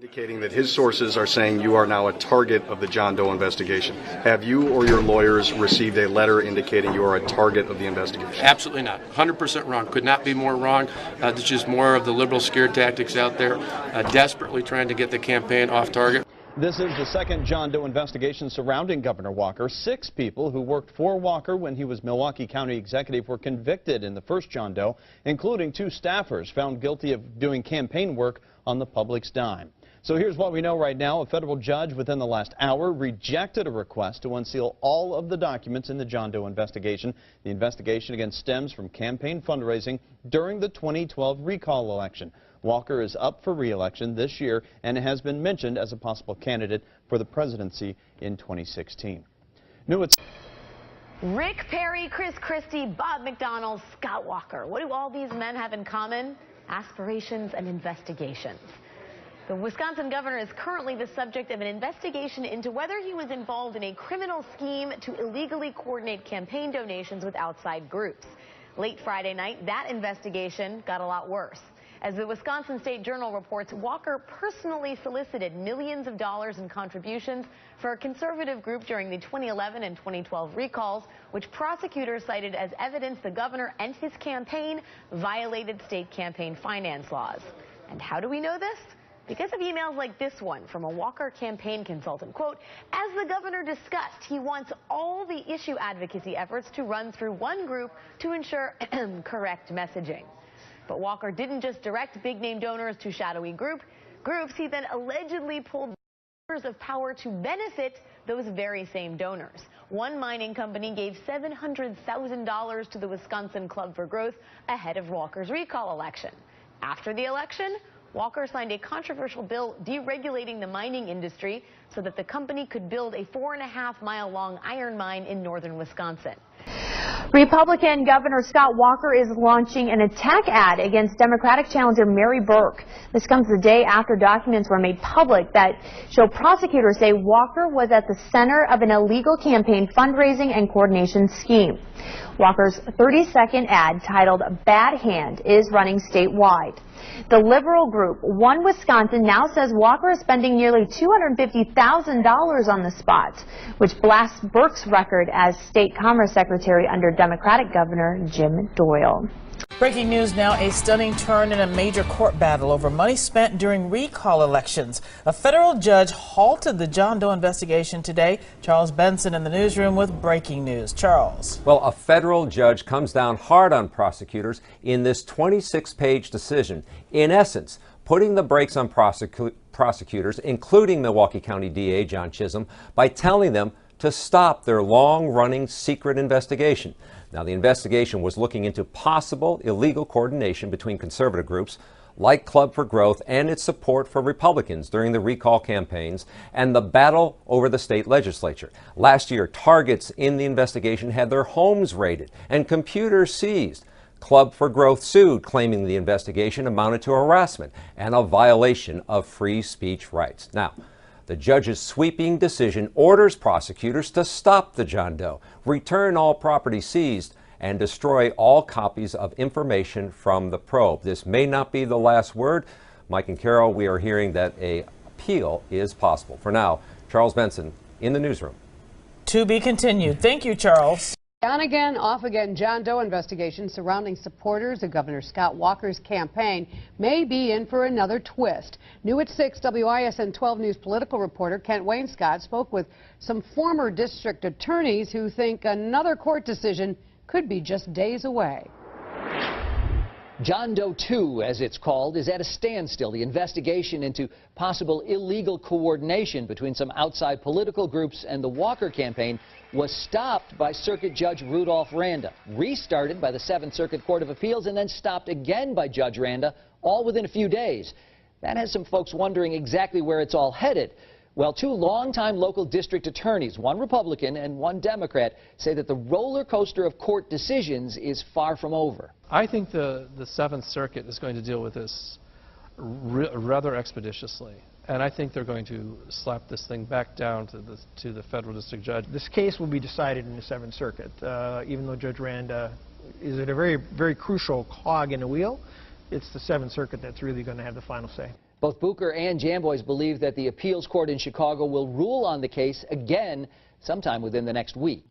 Indicating that his sources are saying you are now a target of the John Doe investigation. Have you or your lawyers received a letter indicating you are a target of the investigation? Absolutely not. 100% wrong. Could not be more wrong. There's just more of the liberal scare tactics out there, desperately trying to get the campaign off target. This is the second John Doe investigation surrounding Governor Walker. 6 people who worked for Walker when he was Milwaukee County executive were convicted in the first John Doe, including 2 staffers found guilty of doing campaign work on the public's dime. So here's what we know right now. A federal judge within the last hour rejected a request to unseal all of the documents in the John Doe investigation. The investigation again stems from campaign fundraising during the 2012 recall election. Walker is up for re-election this year and has been mentioned as a possible candidate for the presidency in 2016. Rick Perry, Chris Christie, Bob McDonnell, Scott Walker. What do all these men have in common? Aspirations and investigations. The Wisconsin governor is currently the subject of an investigation into whether he was involved in a criminal scheme to illegally coordinate campaign donations with outside groups. Late Friday night, that investigation got a lot worse. As the Wisconsin State Journal reports, Walker personally solicited millions of dollars in contributions for a conservative group during the 2011 and 2012 recalls, which prosecutors cited as evidence the governor and his campaign violated state campaign finance laws. And how do we know this? Because of emails like this one from a Walker campaign consultant. Quote, as the governor discussed, he wants all the issue advocacy efforts to run through one group to ensure correct messaging. But Walker didn't just direct big-name donors to shadowy groups. He then allegedly pulled levers of power to benefit those very same donors. One mining company gave $700,000 to the Wisconsin Club for Growth ahead of Walker's recall election. After the election, Walker signed a controversial bill deregulating the mining industry so that the company could build a 4.5-mile-long iron mine in northern Wisconsin. Republican Governor Scott Walker is launching an attack ad against Democratic challenger Mary Burke. This comes the day after documents were made public that show prosecutors say Walker was at the center of an illegal campaign fundraising and coordination scheme. Walker's 30-second ad titled Bad Hand is running statewide. The liberal group One Wisconsin now says Walker is spending nearly $250,000 on the spot, which blasts Burke's record as state commerce secretary under Democratic Governor Jim Doyle. Breaking news now, a stunning turn in a major court battle over money spent during recall elections. A federal judge halted the John Doe investigation today. Charles Benson in the newsroom with breaking news. Charles. Well, a federal judge comes down hard on prosecutors in this 26-page decision, in essence, putting the brakes on prosecutors, including Milwaukee County DA John Chisholm, by telling them to stop their long-running secret investigation. Now, the investigation was looking into possible illegal coordination between conservative groups like Club for Growth and its support for Republicans during the recall campaigns and the battle over the state legislature. Last year, targets in the investigation had their homes raided and computers seized. Club for Growth sued, claiming the investigation amounted to harassment and a violation of free speech rights. Now, the judge's sweeping decision orders prosecutors to stop the John Doe, return all property seized, and destroy all copies of information from the probe. This may not be the last word. Mike and Carol, we are hearing that an appeal is possible. For now, Charles Benson in the newsroom. To be continued. Thank you, Charles. On again, off again, John Doe investigation surrounding supporters of Governor Scott Walker's campaign may be in for another twist. New at 6, WISN 12 News political reporter Kent Wainscott spoke with some former district attorneys who think another court decision could be just days away. John Doe 2, as it's called, is at a standstill. The investigation into possible illegal coordination between some outside political groups and the Walker campaign was stopped by Circuit Judge Rudolph Randa, restarted by the 7th Circuit Court of Appeals, and then stopped again by Judge Randa, all within a few days. That has some folks wondering exactly where it's all headed. Well, 2 longtime local district attorneys, one Republican and one Democrat, say that the roller coaster of court decisions is far from over. I think the 7th Circuit is going to deal with this rather expeditiously. And I think they're going to slap this thing back down to the federal district judge. This case will be decided in the 7th Circuit, even though Judge Randa is at a very, very crucial cog in the wheel. It's the 7th Circuit that's really going to have the final say. Both Bucher and Jamboys believe that the appeals court in Chicago will rule on the case again sometime within the next week.